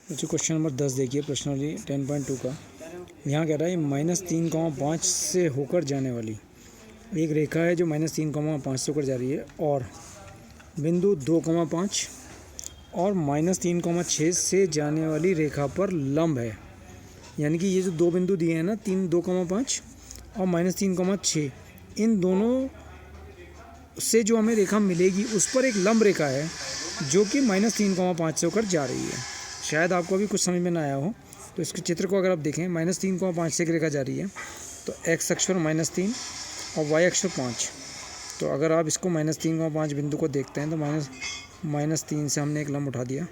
बच्चों question number 10 देखिए, प्रश्नावली 10.2 का। यहाँ कह रहा है -3,5 से होकर जाने वाली एक रेखा है जो -3,5 से होकर जा रही है और बिंदु 2,5 और -3,6 से जाने वाली रेखा पर लंब है। यानी कि ये जो दो बिंदु दिए हैं ना, 2,5 और -3,6, इन दोनों से जो हमें रेखा मिलेगी उस पर एक लंब रेखा है जो कि -3,5 से होकर जा रही है। शायद आपको अभी कुछ समझ में ना आया हो, तो इसके चित्र को अगर आप देखें, -3,5 से एक रेखा जा रही है, तो x अक्ष पर -3 और y अक्ष पर 5। तो अगर आप इसको -3,5 बिंदु को देखते हैं तो -3 से हमने एक लंब उठा दिया,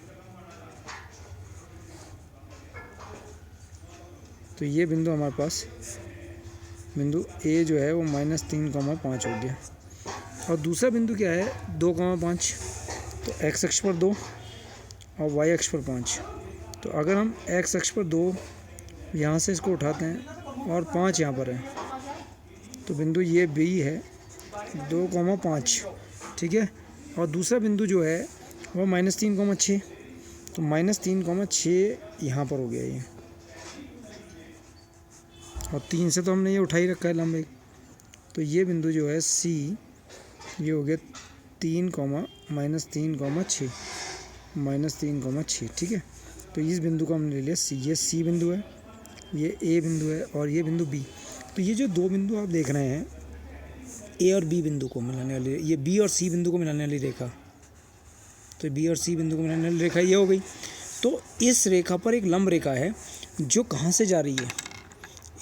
तो ये बिंदु हमारे पास बिंदु A जो है वो -3,5 हो गया। और दूसरा बिंदु क्या है, 2,5, तो x अक्ष पर 2 और y अक्ष पर 5। तो अगर हम x अक्ष पर 2 यहाँ से इसको उठाते हैं और 5 यहाँ पर है, तो बिंदु ये B है 2,5, ठीक है। और दूसरा बिंदु जो है वो -3,6, तो -3,6 यहाँ पर हो गया ये, और 3 से तो हमने ये उठा ही रखा है लंब एक, तो ये बिंदु जो है C, ये हो गया 3,-3,6, ठीक है। तो इस बिंदु को हमने ले लिया C, ये C बिंदु है, ये A बिंदु है और ये बिंदु B। तो ये जो दो बिंदु आप देख रहे हैं, A और B बिंदु को मिलाने वाली, ये B और C बिंदु को मिलाने वाली रेखा, तो B और C बिंदु को मिलाने वाली रेखा ये हो गई। तो इस रेखा पर एक लंब रेखा है जो कहाँ से जा रही है,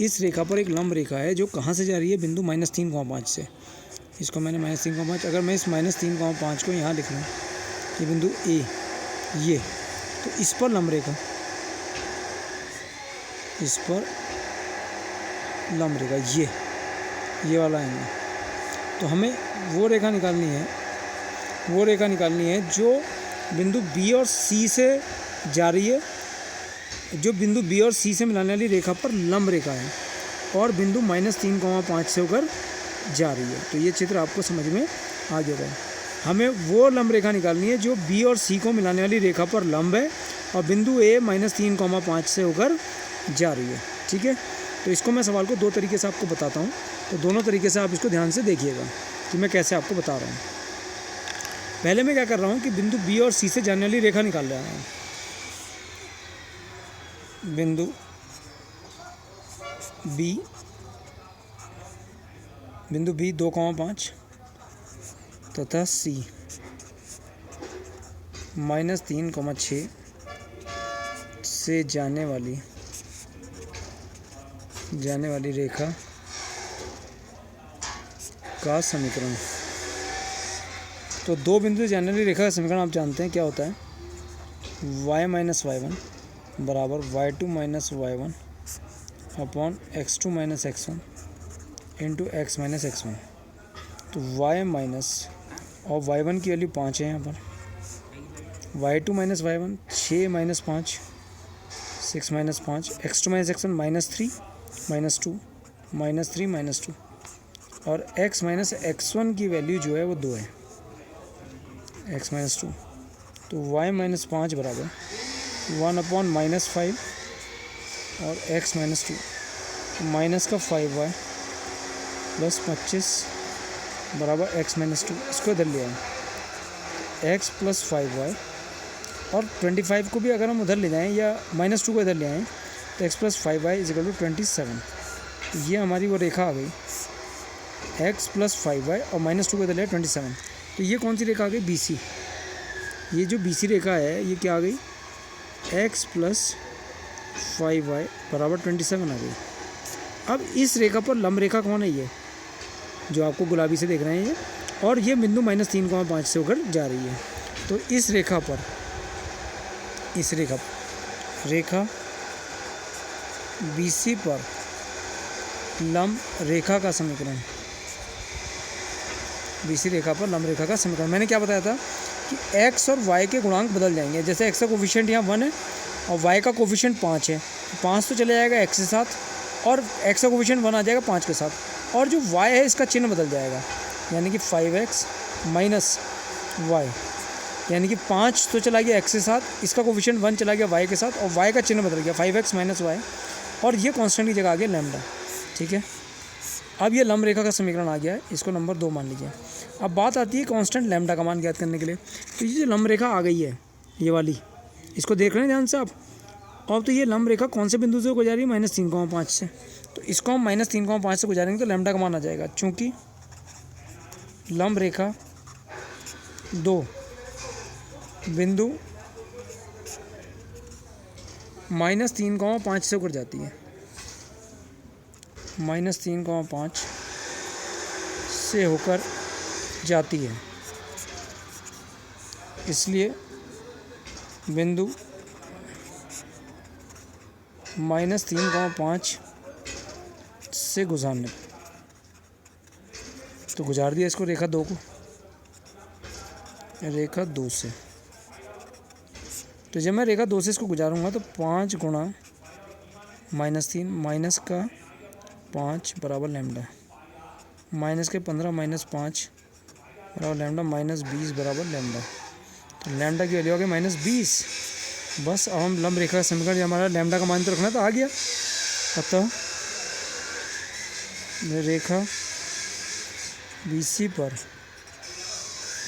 इस रेखा पर एक लंब रेखा है जो कहाँ से जा रही है, बिंदु -3,5 से। इसको मैंने -3,5, अगर मैं इस -3,5 को यहाँ लिख लूँ, ये बिंदु A, ये, तो इस पर लंब रेखा, इस पर लंब रेखा, ये वाला एंगल। तो हमें वो रेखा निकालनी है जो बिंदु B और C से जा रही है, जो बिंदु B और C से मिलाने वाली रेखा पर लंब रेखा है और बिंदु -3,5 से होकर जा रही है। तो ये चित्र आपको समझ में आ गया है। हमें वो लंब रेखा निकालनी है जो B और C को मिलाने वाली रेखा पर लंब है और बिंदु A -3,5 से होकर जा रही है, ठीक है। तो इसको मैं सवाल को दो तरीके से आपको बताता हूँ, तो दोनों तरीके से आप इसको ध्यान से देखिएगा कि मैं कैसे आपको बता रहा हूँ। पहले मैं क्या कर रहा हूँ कि बिंदु B और C से जाने वाली रेखा निकाल रहा हूँ। बिंदु B 2,5 तथा C -3,6 से जाने वाली रेखा का समीकरण। तो दो बिंदु जाने वाली रेखा का समीकरण आप जानते हैं क्या होता है, y - y1 बराबर y2 - y1 upon x2 - x1 into x - x1। तो y माइनस और y1 की वैल्यू 5 है यहाँ पर, y2 - y1 6 - 5 6 - 5, x2 - x1 -3 -2 -3 -2 और x - x1 की वैल्यू जो है वो 2 है, x - 2। तो y - 5 बराबर 1/-5 और x - 2 माइनस का 5y प्लस 25 बराबर x - 2। इसको इधर ले आए, x प्लस 5y और 25 को भी अगर हम उधर ले जाएं या -2 को इधर ले आएँ, तो x प्लस 5y = 27। ये हमारी वो रेखा आ गई, x प्लस 5y और -2 को इधर ले 27। तो ये कौन सी रेखा आ गई, BC। ये जो BC रेखा है ये क्या आ गई, x प्लस 5y बराबर 27 आ गई। अब इस रेखा पर लंब रेखा कौन है, ये जो आपको गुलाबी से देख रहे हैं ये, और ये बिंदु -3,5 से होकर जा रही है। तो इस रेखा BC पर लंब रेखा का समीकरण, BC रेखा पर लंब रेखा का समीकरण। मैंने क्या बताया था कि x और y के गुणांक बदल जाएंगे। जैसे x का कोफिशिएंट यहाँ 1 है और y का कोफिशिएंट 5 है, 5 तो चले जाएगा x के साथ और x का कोफिशिएंट 1 आ जाएगा 5 के साथ, और जो y है इसका चिन्ह बदल जाएगा, यानी कि 5x - y यानी कि 5 तो चला गया x के साथ, इसका कोफिशिएंट 1 चला गया y के साथ और y का चिन्ह बदल गया 5x माइनस वाई और ये कांस्टेंट की जगह आ गया लैम्डा। ठीक है, अब ये लंब रेखा का समीकरण आ गया है, इसको नंबर 2 मान लीजिए। अब बात आती है कांस्टेंट लैम्डा का मान ज्ञात करने के लिए। तो ये जो लंब रेखा आ गई है ये वाली, इसको देख रहे हैं ध्यान से आप। और तो ये लंब रेखा कौन से बिंदु से गुजारी? -3,5 से। तो इसको हम -3,5 से गुजारेंगे तो लैम्डा का मान आ जाएगा। चूँकि लंब रेखा 2 बिंदु -3,5 से होकर जाती है, -3,5 से होकर जाती है, इसलिए बिंदु -3,5 से गुजारने, तो गुजार दिया इसको रेखा 2 को, रेखा 2 से। तो जब मैं रेखा 2 से इसको गुजारूंगा तो 5 गुणा -3 माइनस का 5 बराबर लैम्डा, माइनस के 15 माइनस 5 बराबर लैम्डा, -20 बराबर लैम्डा। तो लैम्डा की वैल्यू आ गई -20। बस अब हम लंब रेखा का समीकरण हमारा लैम्डा का मान तो रखना तो आ गया। अतः रेखा BC पर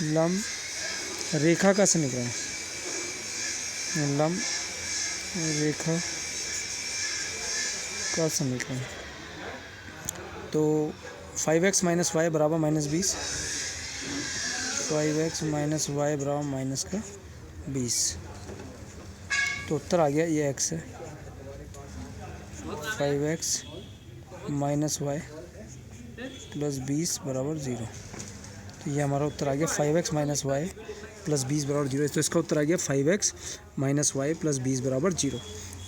लंब रेखा का समीकरण, लंब रेखा का समीकरण, तो 5x माइनस वाई बराबर -20, 5x माइनस वाई बराबर -20। तो उत्तर आ गया, ये x है, 5x माइनस वाई प्लस 20 बराबर 0। तो ये हमारा उत्तर आ गया 5x माइनस वाई प्लस 20 बराबर 0। तो इसका उत्तर आ गया 5x माइनस वाई प्लस 20 बराबर 0।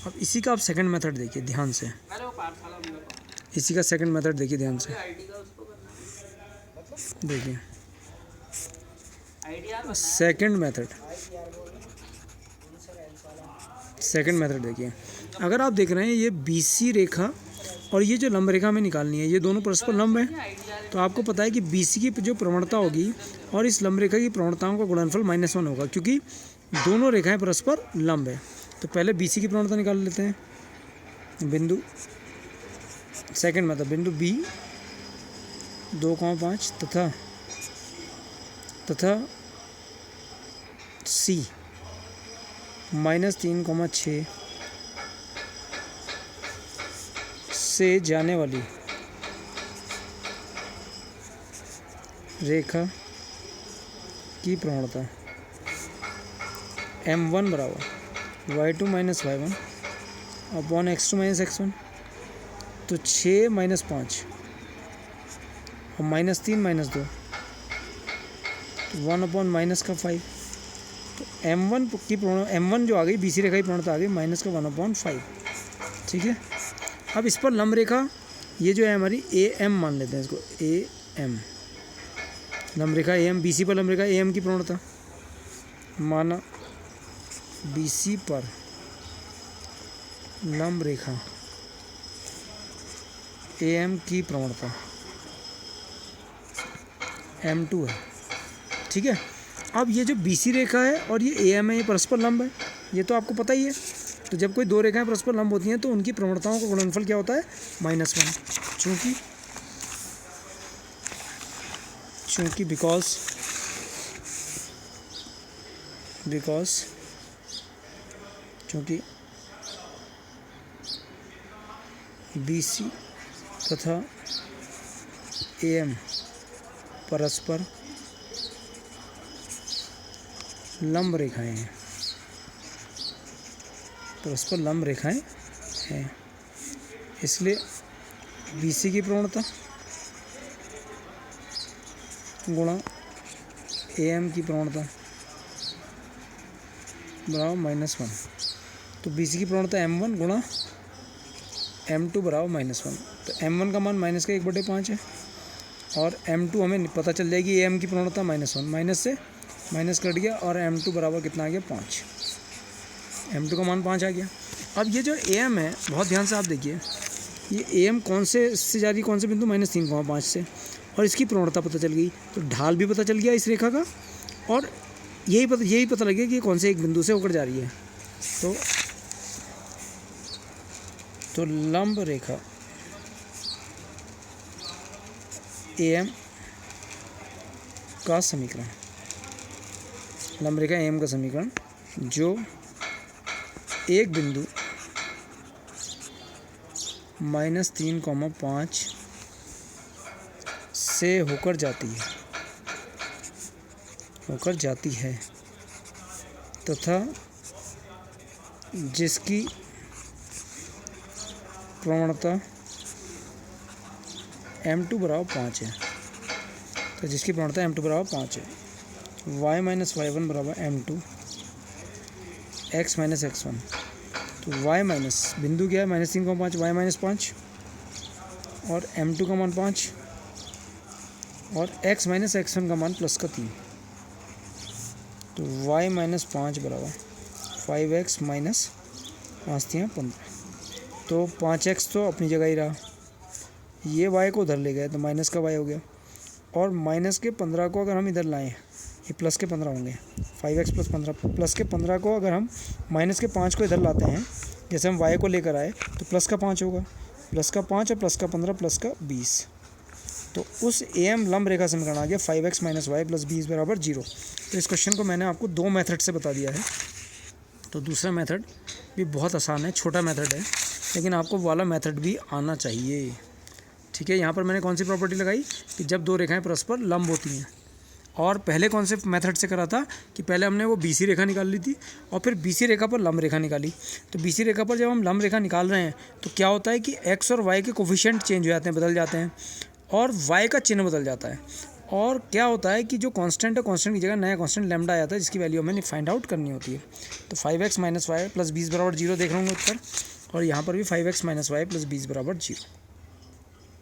अब इसी का आप सेकंड मेथड देखिए ध्यान से, इसी का सेकंड मेथड देखिए ध्यान से, देखिए सेकंड मेथड देखिए। अगर आप देख रहे हैं ये BC रेखा और ये जो लंब रेखा हमें निकालनी है, ये दोनों परस्पर लंब हैं। तो आपको पता है कि BC की जो प्रवणता होगी और इस लंब रेखा की प्रवणताओं का गुणनफल -1 होगा, क्योंकि दोनों रेखाएं परस्पर लंब है। तो पहले BC की प्रवणता निकाल लेते हैं। बिंदु सेकंड मतलब बिंदु B 2,5 तथा C -3,6 से जाने वाली रेखा की प्रवणता M1 बराबर y2 minus y1 upon x2 minus x1। तो 6 माइनस 5 और -3 माइनस 2, 1 अपॉन माइनस का 5। तो M1 की M1 जो आ गई BC रेखा की प्रवणता आ गई -1/5। ठीक है, अब इस पर लंब रेखा ये जो है हमारी AM मान लेते हैं इसको, AM लंब रेखा AM, BC पर लंब रेखा AM की प्रवणता माना BC पर लंब रेखा AM की प्रवणता M2 है। ठीक है, अब ये जो BC रेखा है और ये AM है, ये परस्पर लंब है, ये तो आपको पता ही है। तो जब कोई दो रेखाएं परस्पर लंब होती हैं तो उनकी प्रवणताओं का गुणनफल क्या होता है? -1। चूँकि बिकॉज चूँकि BC तथा AM परस्पर लंब रेखाएं हैं, परस्पर लंब रेखाएं हैं, इसलिए BC की प्रवणता गुणा AM की प्रवणता बराबर -1। तो BC की प्रवणता M1 गुणा M2 बराबर -1। तो M1 का मान -1/5 है और M2 हमें पता चल जाएगी AM की प्रवणता -1, माइनस से माइनस कट गया और M2 बराबर कितना आ गया? 5। M2 का मान 5 आ गया। अब ये जो AM है, बहुत ध्यान से आप देखिए, ये AM कौन से जा रही, कौन से बिंदु? -3,5 से, और इसकी प्रवणता पता चल गई। तो ढाल भी पता चल गया इस रेखा का और यही पता लगे कि कौन से एक बिंदु से होकर जा रही है। तो लंब रेखा AM का समीकरण, लंब रेखा AM का समीकरण जो एक बिंदु -3,5 से होकर जाती है तथा जिसकी प्रवणता m2 बराबर 5 है, तो जिसकी प्रवणता m2 बराबर 5 है। y - y1 बराबर m2 x - x1, तो y माइनस बिंदु क्या है -3,5 y - 5 और m2 का मान 5 और x - x1 का मान +3, तो y - 5 बराबर 5x - 5 × 15, तो 5x तो अपनी जगह ही रहा, ये y को उधर ले गए तो माइनस का y हो गया, और माइनस के 15 को अगर हम इधर लाएं, ये प्लस के 15 होंगे, 5x + 15 प्लस के 15 को अगर हम माइनस के 5 को इधर लाते हैं, जैसे हम y को लेकर आए तो प्लस का 5 होगा, प्लस का 5 और प्लस का 15 प्लस का 20, तो उस AM लंब रेखा समीकरण आ गया 5x - y + 20 बराबर 0। तो इस क्वेश्चन को मैंने आपको 2 मेथड से बता दिया है। तो दूसरा मेथड भी बहुत आसान है, छोटा मेथड है, लेकिन आपको वाला मेथड भी आना चाहिए। ठीक है, यहाँ पर मैंने कौन सी प्रॉपर्टी लगाई कि जब दो रेखाएं परस्पर लंब होती हैं, और पहले कौन से मेथड से करा था कि पहले हमने वो BC रेखा निकाल ली थी और फिर BC रेखा पर लंब रेखा निकाली। तो BC रेखा पर जब हम लंब रेखा निकाल रहे हैं तो क्या होता है कि x और y के कोफिशिएंट चेंज हो जाते हैं, बदल जाते हैं, और y का चिन्ह बदल जाता है, और क्या होता है कि जो कांस्टेंट है, कांस्टेंट की जगह नया कांस्टेंट लैम्डा आ जाता है, जिसकी वैल्यू हमें फाइंड आउट करनी होती है। तो 5x - y + 20 बराबर 0 देख रहे होंगे उत्तर, और यहाँ पर भी 5x - y + 20 बराबर 0।